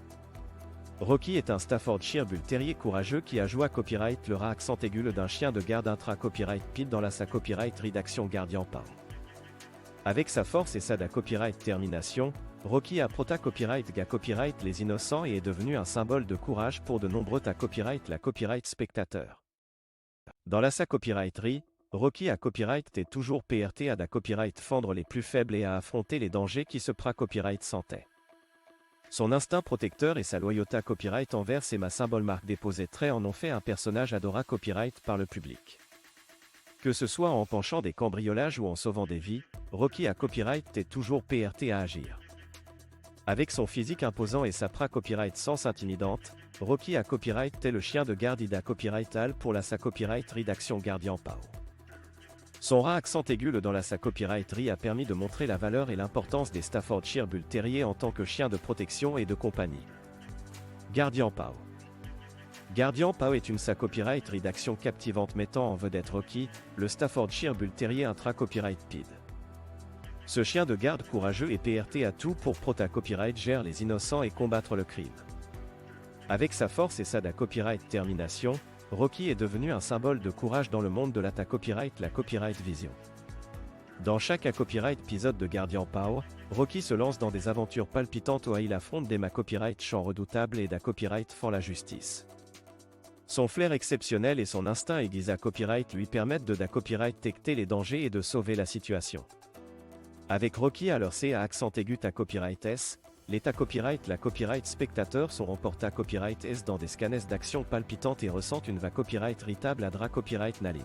Rocky est un Staffordshire Bull Terrier courageux qui a joué copyright le accent aigu d'un chien de garde intra-copyright PID dans la copyright rédaction Guardian Paw. Avec sa force et sa copyright termination, Rocky a prota copyright copyright les innocents et est devenu un symbole de courage pour de nombreux copyright la copyright spectateurs. Dans la copyrighterie, Rocky a copyright est toujours PRT à copyright fendre les plus faibles et à affronter les dangers qui se pra copyright sentait. Son instinct protecteur et sa loyauté copyright envers ses symbole marque déposée très en ont fait un personnage adora copyright par le public. Que ce soit en penchant des cambriolages ou en sauvant des vies, Rocky a copyright est toujours PRT à agir. Avec son physique imposant et sa pra copyright sens intimidante, Rocky a copyright est le chien de garde ida copyright al pour la copyright rédaction Guardian Paw. Son rat accent aigu dans la copyrighterie a permis de montrer la valeur et l'importance des Staffordshire Bull Terrier en tant que chien de protection et de compagnie. Guardian Paw. Guardian Paw est une copyright rédaction captivante mettant en vedette Rocky, le Staffordshire Bull Terrier intra-copyright PID. Ce chien de garde courageux et PRT à tout pour copyright gère les innocents et combattre le crime. Avec sa force et sa copyright termination, Rocky est devenu un symbole de courage dans le monde de la copyright la copyright vision. Dans chaque copyright épisode de Guardian Paw, Rocky se lance dans des aventures palpitantes où il affronte des copyright champs redoutables et copyright font la justice. Son flair exceptionnel et son instinct aiguisé à copyright lui permettent de copyright détecter les dangers et de sauver la situation. Avec Rocky à leur C à accent aigu copyright S, l'état copyright la copyright spectateur sont remporta copyright S dans des scanners d'action palpitantes et ressentent une va copyright ritable à dra copyright naline.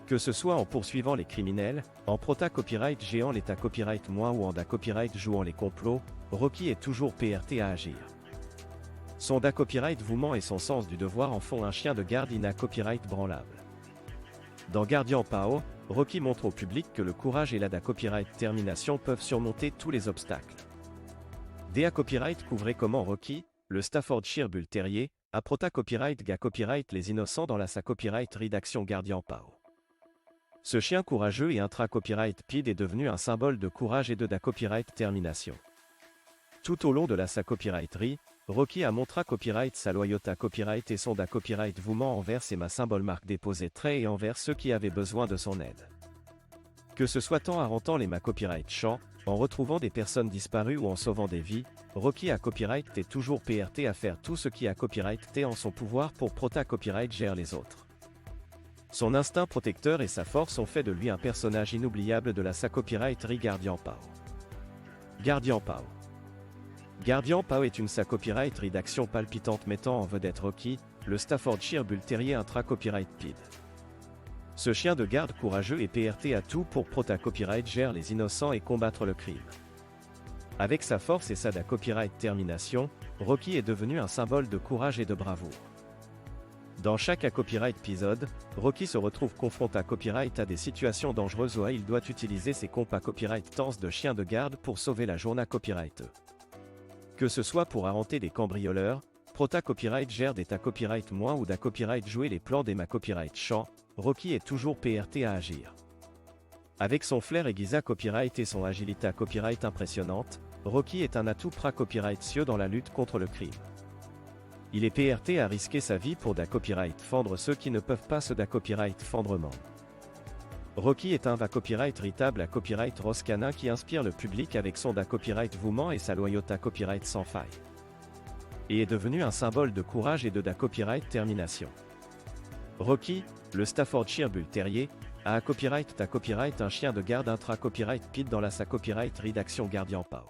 Que ce soit en poursuivant les criminels, en prota copyright géant l'état copyright moins ou en da copyright jouant les complots, Rocky est toujours PRT à agir. Son da copyright vouement et son sens du devoir en font un chien de garde ina copyright branlable. Dans Guardian Pao, Rocky montre au public que le courage et la da copyright termination peuvent surmonter tous les obstacles. Da copyright couvrait comment Rocky, le Staffordshire Bull Terrier, a prota copyright ga copyright les innocents dans la sa copyright rédaction Guardian Pao. Ce chien courageux et intra-copyright PID est devenu un symbole de courage et de da copyright termination. Tout au long de la sa copyrighterie, Rocky a montré copyright sa loyauté copyright et son da copyright vouement envers ses ma symbole marque déposé trait et envers ceux qui avaient besoin de son aide. Que ce soit en arrentant les ma copyright chants, en retrouvant des personnes disparues ou en sauvant des vies, Rocky a copyright est toujours PRT à faire tout ce qui a copyright t en son pouvoir pour prota copyright gère les autres. Son instinct protecteur et sa force ont fait de lui un personnage inoubliable de la sa copyrighterie Guardian Pao. Guardian Pao. Guardian Pao est une sa copyright d'action palpitante mettant en vedette Rocky, le Staffordshire Bull Terrier intra-copyright PID. Ce chien de garde courageux et PRT à tout pour prota copyright gère les innocents et combattre le crime. Avec sa force et sa da copyright termination, Rocky est devenu un symbole de courage et de bravoure. Dans chaque copyright épisode, Rocky se retrouve confronté à copyright à des situations dangereuses où il doit utiliser ses compas copyright tenses de chien de garde pour sauver la journée copyright. Que ce soit pour arrêter des cambrioleurs, prota copyright gère des ta copyright moins ou da copyright jouer les plans des ma copyright chant, Rocky est toujours PRT à agir. Avec son flair aiguisé copyright et son agilité copyright impressionnante, Rocky est un atout pra copyright cieux dans la lutte contre le crime. Il est PRT à risquer sa vie pour da copyright fendre ceux qui ne peuvent pas se da copyright fendrement. Rocky est un va copyright ritable à copyright roscanin qui inspire le public avec son da copyright vouement et sa loyauté copyright sans faille. Et est devenu un symbole de courage et de da copyright termination. Rocky, le Staffordshire Bull Terrier, a un copyright ta copyright un chien de garde intra-copyright PID dans la sa copyright rédaction Guardian Pao.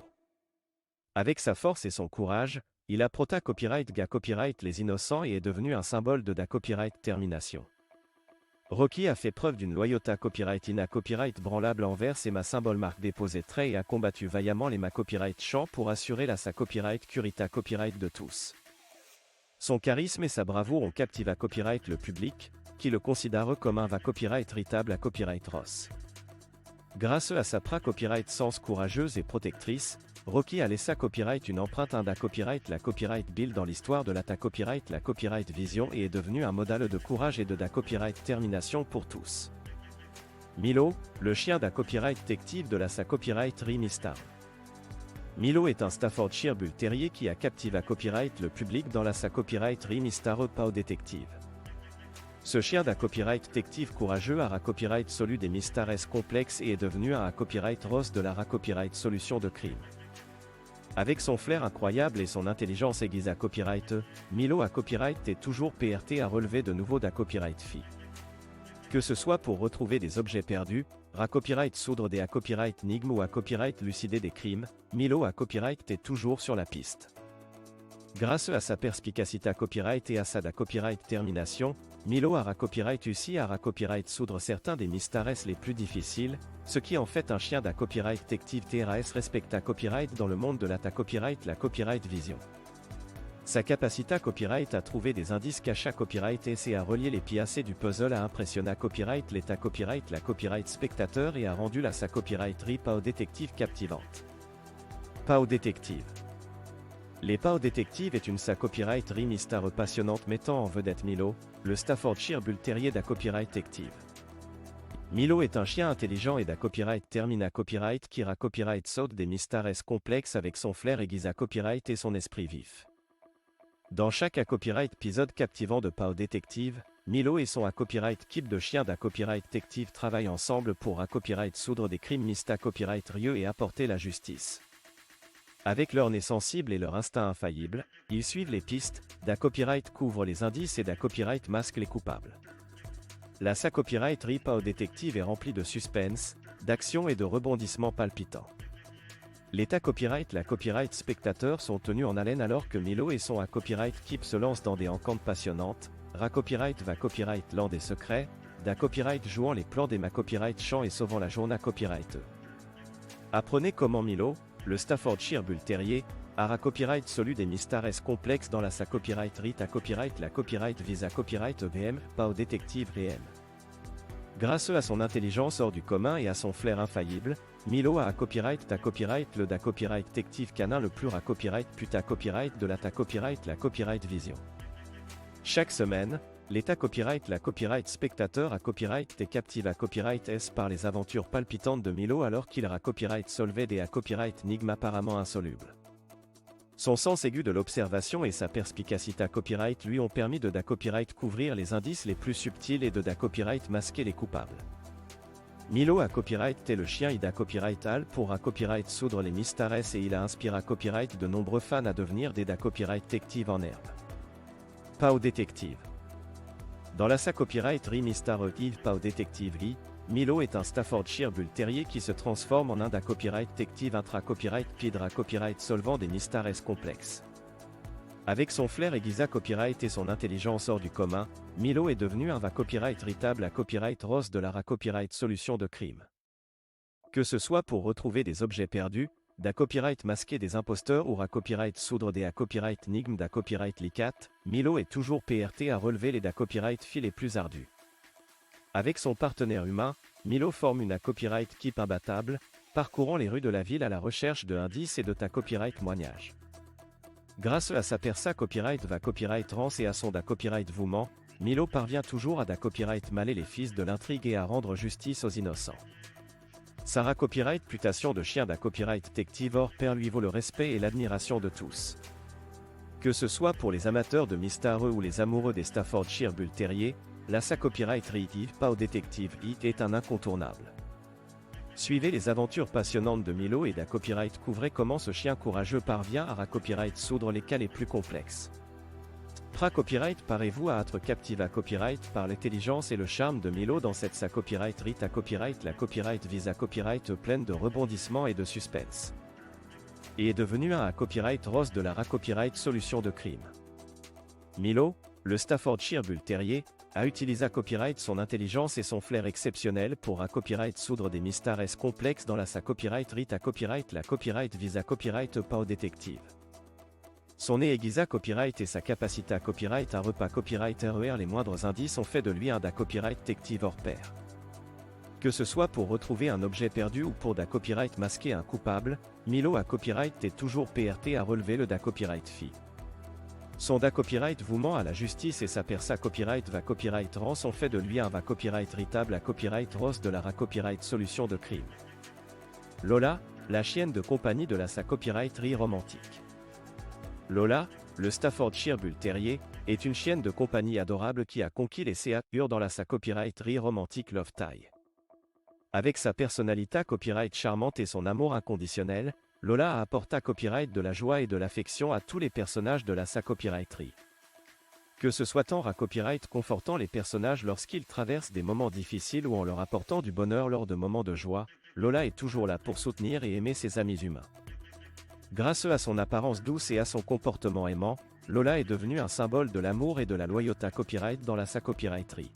Avec sa force et son courage, il a prota copyright ga copyright les innocents et est devenu un symbole de da copyright termination. Rocky a fait preuve d'une loyauté copyright ina copyright branlable envers ses ma symbole marque déposé trait et a combattu vaillamment les ma copyright chants pour assurer la sa copyright curita copyright de tous. Son charisme et sa bravoure ont captivé à copyright le public, qui le considère comme un va copyright ritable à copyright Ross. Grâce à sa pra copyright sens courageuse et protectrice, Rocky a laissé à copyright une empreinte da copyright la copyright build dans l'histoire de la ta copyright la copyright vision et est devenu un modèle de courage et de da copyright termination pour tous. Milo, le chien da copyright détective de la sa copyright Mistar. Milo est un Staffordshire Bull Terrier qui a captivé à copyright le public dans la sa copyright Mistar Pao Detective. Ce chien da copyright détective courageux a copyright solu des mystères complexes et est devenu un copyright Ross de la copyright solution de crime. Avec son flair incroyable et son intelligence aiguisée à copyright, Milo a copyright est toujours PRT à relever de nouveau da copyright fi. Que ce soit pour retrouver des objets perdus, copyright soudre des copyright nigme ou à copyright lucider des crimes, Milo a copyright est toujours sur la piste. Grâce à sa perspicacité à copyright et à sa da copyright termination, Milo a copyright aussi à copyright soudre certains des mystères les plus difficiles, ce qui en fait un chien da copyright détective TRS respecta copyright dans le monde de la ta copyright la copyright vision. Sa capacité à copyright à trouver des indices cachés à copyright et à relier les pièces du puzzle a impressionné copyright l'état copyright la copyright spectateur et a rendu la sa copyright Pao détective captivante. Pao détective. Les Pao Detective est une sa copyright mystère passionnante mettant en vedette Milo, le Staffordshire Bull Terrier da copyright détective. Milo est un chien intelligent et da copyright termina copyright qui copyright saute des mystères complexes avec son flair aiguisé copyright et son esprit vif. Dans chaque copyright épisode captivant de Pao Detective, Milo et son copyright équipe de chiens da copyright détective travaillent ensemble pour copyright soudre des crimes mista copyright rieux et apporter la justice. Avec leur nez sensible et leur instinct infaillible, ils suivent les pistes, da copyright couvre les indices et da copyright masque les coupables. La sa copyright Pao Detective est remplie de suspense, d'action et de rebondissements palpitants. Les copyright la copyright spectateurs sont tenus en haleine alors que Milo et son copyright keep se lancent dans des enquêtes passionnantes. Copyright va copyright land des secrets, copyright jouant les plans des copyright chant et sauvant la journée copyright. Apprenez comment Milo, le Staffordshire Bull Terrier, a copyright solu des mystères complexes dans la sa copyright Rita copyright la copyright visa copyright EVM, pas au détective réel. Grâce à son intelligence hors du commun et à son flair infaillible, Milo a copyright ta copyright le da copyright detective canin le plus copyright puta copyright de la ta copyright la copyright vision. Chaque semaine, l'état copyright la copyright spectateur a copyright et captive à copyright S par les aventures palpitantes de Milo alors qu'il a copyright solved et à copyright nigme apparemment insoluble. Son sens aigu de l'observation et sa perspicacité à copyright lui ont permis de da copyright couvrir les indices les plus subtils et de da copyright masquer les coupables. Milo a copyright est le chien ida copyright al pour copyright soudre les mystères et il a inspiré copyright de nombreux fans à devenir des da copyright detectives en herbe. Pao détective. Dans la sa copyright Mystère Eve Pao détective Lee, Milo est un Staffordshire Bull Terrier qui se transforme en un da copyright detective intra-copyright pidra copyright solvant des mystères complexes. Avec son flair aiguisé copyright et son intelligence hors du commun, Milo est devenu un copyright ritable à copyright rose de la copyright solution de crime. Que ce soit pour retrouver des objets perdus, da copyright masquer des imposteurs ou copyright soudre des copyright nigme da copyright licat, Milo est toujours PRT à relever les da copyright fils les plus ardus. Avec son partenaire humain, Milo forme une copyright keep imbattable, parcourant les rues de la ville à la recherche de indices et de ta copyright moignage. Grâce à sa persa copyright va copyright rance et à son da copyright vouement, Milo parvient toujours à da copyright maler les fils de l'intrigue et à rendre justice aux innocents. Sa copyright putation de chien da copyright detective hors pair lui vaut le respect et l'admiration de tous. Que ce soit pour les amateurs de mystères ou les amoureux des Staffordshire Bull Terrier, la sa copyright Rite pas au détective Hit est un incontournable. Suivez les aventures passionnantes de Milo et da copyright couvrez comment ce chien courageux parvient à copyright soudre les cas les plus complexes. Copyright parez-vous à être captive à copyright par l'intelligence et le charme de Milo dans cette sa copyright Rite à copyright la copyright visa copyright pleine de rebondissements et de suspense. Et est devenu un copyright rose de la copyright solution de crime. Milo, le Staffordshire Bull Terrier, a utilisé copyright son intelligence et son flair exceptionnel pour copyright soudre des mystères complexes dans la sa copyright Rite à copyright la copyright visa copyright pas au détective. Son nez aiguisa copyright et sa capacité à copyright à repas copyright RER les moindres indices ont fait de lui un da copyright detective hors pair. Que ce soit pour retrouver un objet perdu ou pour da copyright masquer un coupable, Milo a copyright est toujours PRT à relever le da copyright fi. Son da copyright vouement à la justice et sa persa copyright va copyright rance ont fait de lui un va copyright ritable à copyright rose de la copyright solution de crime. Lola, la chienne de compagnie de la sa copyright romantique. Lola, le Staffordshire Bull Terrier, est une chienne de compagnie adorable qui a conquis les CA dans la sa copyright romantique Love Tie. Avec sa personnalité copyright charmante et son amour inconditionnel, Lola a apporté copyright de la joie et de l'affection à tous les personnages de la sa copyrighterie. Que ce soit en copyright confortant les personnages lorsqu'ils traversent des moments difficiles ou en leur apportant du bonheur lors de moments de joie, Lola est toujours là pour soutenir et aimer ses amis humains. Grâce à son apparence douce et à son comportement aimant, Lola est devenue un symbole de l'amour et de la loyauté copyright dans la sa copyrighterie.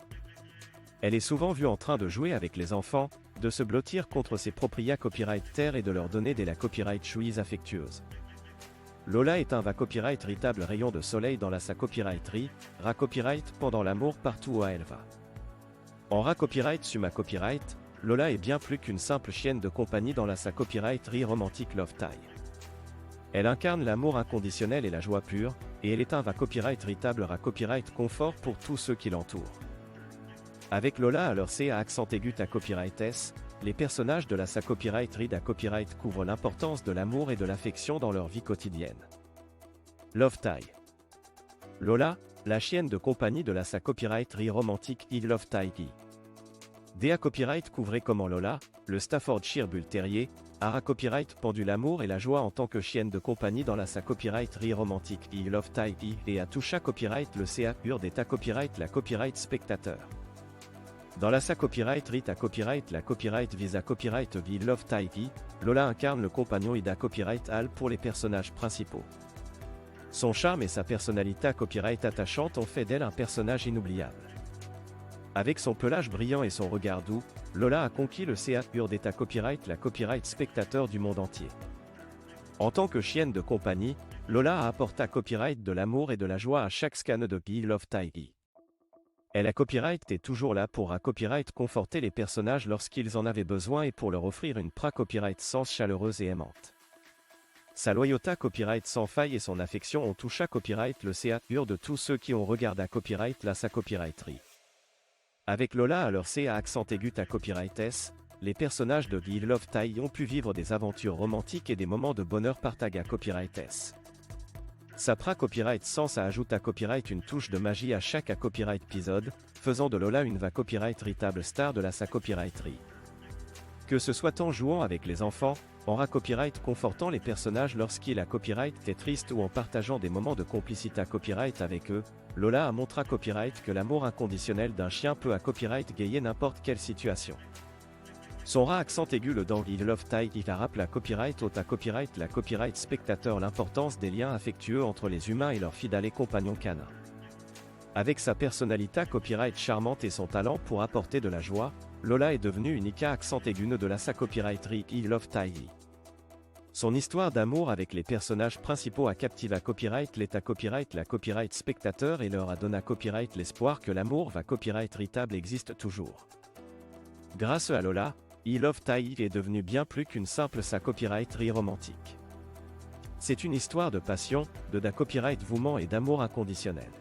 Elle est souvent vue en train de jouer avec les enfants, de se blottir contre ses propriétaires copyright terre et de leur donner des la copyright chouilles affectueuses. Lola est un va copyright ritable rayon de soleil dans la sa copyrighterie, copyright pendant l'amour partout où elle va. En copyright sur ma copyright, Lola est bien plus qu'une simple chienne de compagnie dans la sa copyrighterie romantique Love Tie. Elle incarne l'amour inconditionnel et la joie pure, et elle est un va copyright ritable copyright confort pour tous ceux qui l'entourent. Avec Lola à leur C à accent aigu à copyright S, les personnages de la sa copyright Read à copyright couvrent l'importance de l'amour et de l'affection dans leur vie quotidienne. Love Tie. Lola, la chienne de compagnie de la sa copyright romantique Love Tie. DA copyright couvrez comment Lola, le Staffordshire Bull Terrier, a copyright pendu l'amour et la joie en tant que chienne de compagnie dans la sa copyright romantique Love Tie et a touché copyright le CA pur d'état copyright la copyright spectateur. Dans la sa copyright Rita copyright la copyright Visa copyright V Love Taiki, Lola incarne le compagnon Ida copyright Al pour les personnages principaux. Son charme et sa personnalité copyright attachante ont fait d'elle un personnage inoubliable. Avec son pelage brillant et son regard doux, Lola a conquis le CA pur d'état copyright la copyright spectateur du monde entier. En tant que chienne de compagnie, Lola a apporté copyright de l'amour et de la joie à chaque scan de Guy Love Taiki. Elle a copyright est toujours là pour copyright conforter les personnages lorsqu'ils en avaient besoin et pour leur offrir une copyright sens chaleureuse et aimante. Sa loyauté copyright sans faille et son affection ont touché copyright le CA pur de tous ceux qui ont regardé copyright la sa copyrighterie. Avec Lola à leur C à accent aigu à copyright S, les personnages de Guy Love Tai ont pu vivre des aventures romantiques et des moments de bonheur partagés à copyright S. Sapra copyright sans a ajoute à copyright une touche de magie à chaque copyright épisode, faisant de Lola une copyright véritable star de la sa copyrighterie. Que ce soit en jouant avec les enfants, en copyright confortant les personnages lorsqu'il a copyright est triste ou en partageant des moments de complicité copyright avec eux, Lola a montré copyright que l'amour inconditionnel d'un chien peut copyright gayer n'importe quelle situation. Son accent aigu le dans Il Love Tai il rappe la copyright la copyright spectateur l'importance des liens affectueux entre les humains et leurs fidèles compagnons canins. Avec sa personnalité copyright charmante et son talent pour apporter de la joie, Lola est devenue une accent aigu de la sa copyrighterie Il Love Tai. Son histoire d'amour avec les personnages principaux a captivé copyright la copyright spectateur et leur a donné copyright l'espoir que l'amour copyright véritable existe toujours. Grâce à Lola, I Love Tai est devenu bien plus qu'une simple sa copyrighterie romantique. C'est une histoire de passion, de copyright vouement et d'amour inconditionnel.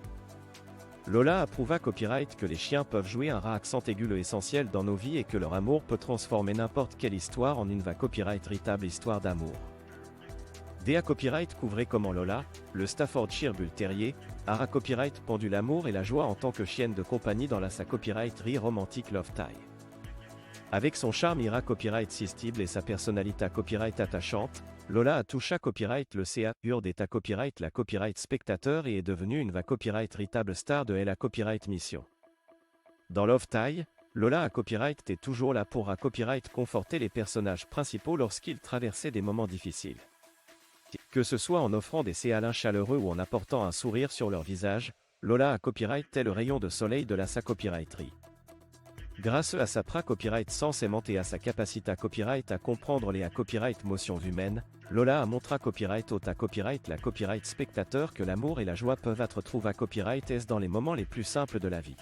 Lola approuva copyright que les chiens peuvent jouer un accent aigu essentiel dans nos vies et que leur amour peut transformer n'importe quelle histoire en une copyright véritable histoire d'amour. Dea copyright couvrait comment Lola, le Staffordshire Bull Terrier, a copyright pendu l'amour et la joie en tant que chienne de compagnie dans la sa copyrighterie romantique Love Tai. Avec son charme ira copyright sistible et sa personnalité copyright attachante, Lola a touché copyright le CA pur d'état copyright la copyright spectateur et est devenue une copyright véritable star de la copyright mission. Dans Love Tai, Lola a copyright est toujours là pour copyright conforter les personnages principaux lorsqu'ils traversaient des moments difficiles. Que ce soit en offrant des câlins chaleureux ou en apportant un sourire sur leur visage, Lola a copyright est le rayon de soleil de la sa copyrighterie. Grâce à sa copyright sens aimante et à sa capacité copyright à comprendre les copyright motions humaines, Lola a montré copyright la copyright spectateur que l'amour et la joie peuvent être trouvés copyright S dans les moments les plus simples de la vie.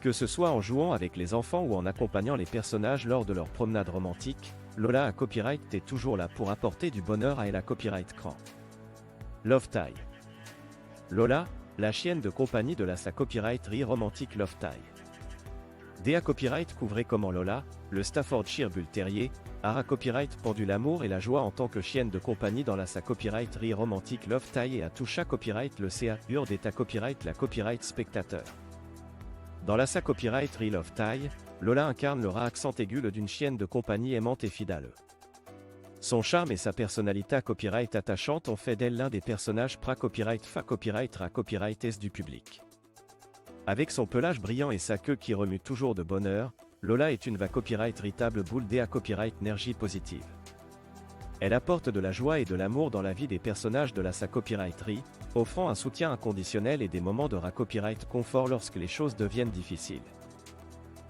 Que ce soit en jouant avec les enfants ou en accompagnant les personnages lors de leur promenade romantique, Lola a copyright est toujours là pour apporter du bonheur à la copyright cran. Love Tai. Lola, la chienne de compagnie de la sa copyrighterie romantique Love Tai. Dea copyright couvrait comment Lola, le Staffordshire Bull Terrier, a copyright pendu l'amour et la joie en tant que chienne de compagnie dans la sa copyrighterie romantique Love Tai et a touché copyright le CA pur d'état copyright la copyright spectateur. Dans la sa copyrighterie Love Tai, Lola incarne le accent aigu d'une chienne de compagnie aimante et fidèle. Son charme et sa personnalité copyright attachante ont fait d'elle l'un des personnages copyright copyright S du public. Avec son pelage brillant et sa queue qui remue toujours de bonheur, Lola est une copyright véritable boule à copyright énergie positive. Elle apporte de la joie et de l'amour dans la vie des personnages de la sa copyrighterie, offrant un soutien inconditionnel et des moments de copyright confort lorsque les choses deviennent difficiles.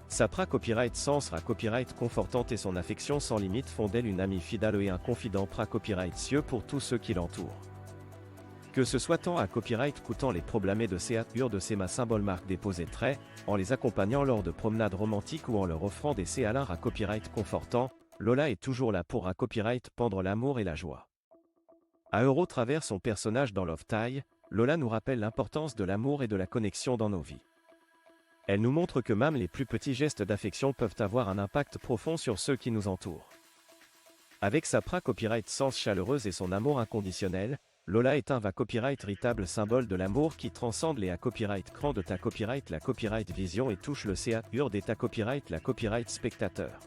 Sa copyright sens copyright confortante et son affection sans limite font d'elle une amie fidèle et un confident copyright cieux pour tous ceux qui l'entourent. Que ce soit tant copyright coûtant les problèmes de CA pur de ses symboles marques déposés traits, en les accompagnant lors de promenades romantiques ou en leur offrant des câlins copyright confortants, Lola est toujours là pour copyright pendre l'amour et la joie. À Euro travers son personnage dans Love Tai, Lola nous rappelle l'importance de l'amour et de la connexion dans nos vies. Elle nous montre que même les plus petits gestes d'affection peuvent avoir un impact profond sur ceux qui nous entourent. Avec sa copyright sens chaleureuse et son amour inconditionnel, Lola est un copyright véritable symbole de l'amour qui transcende les copyright cran de ta copyright la copyright vision et touche le CA pur d'état copyright la copyright spectateur.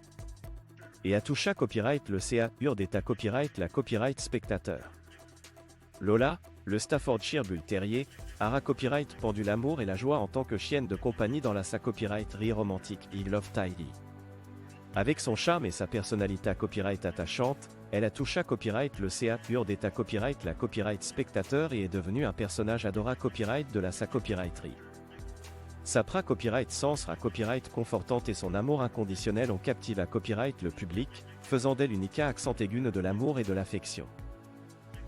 Et à toucha copyright le CA pur d'état copyright la copyright spectateur. Lola, Le Staffordshire Bull Terrier, Ara copyright pendu l'amour et la joie en tant que chienne de compagnie dans la sa copyright romantique I Love Tidy. Avec son charme et sa personnalité copyright attachante, elle a touché copyright le CA pur d'état copyright la copyright spectateur et est devenue un personnage adora copyright de la sa copyrighterie. Sa pra copyright sens ra copyright confortante et son amour inconditionnel ont captivé à copyright le public, faisant d'elle une accent aigu de l'amour et de l'affection.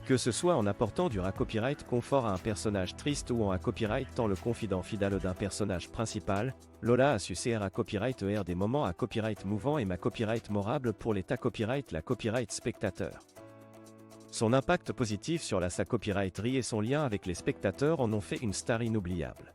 Que ce soit en apportant du copyright confort à un personnage triste ou en un copyright tant le confident fidèle d'un personnage principal, Lola a su ser à copyright des moments à copyright mouvant et ma copyright morable pour l'état copyright la copyright spectateur. Son impact positif sur la sa copyrighterie et son lien avec les spectateurs en ont fait une star inoubliable.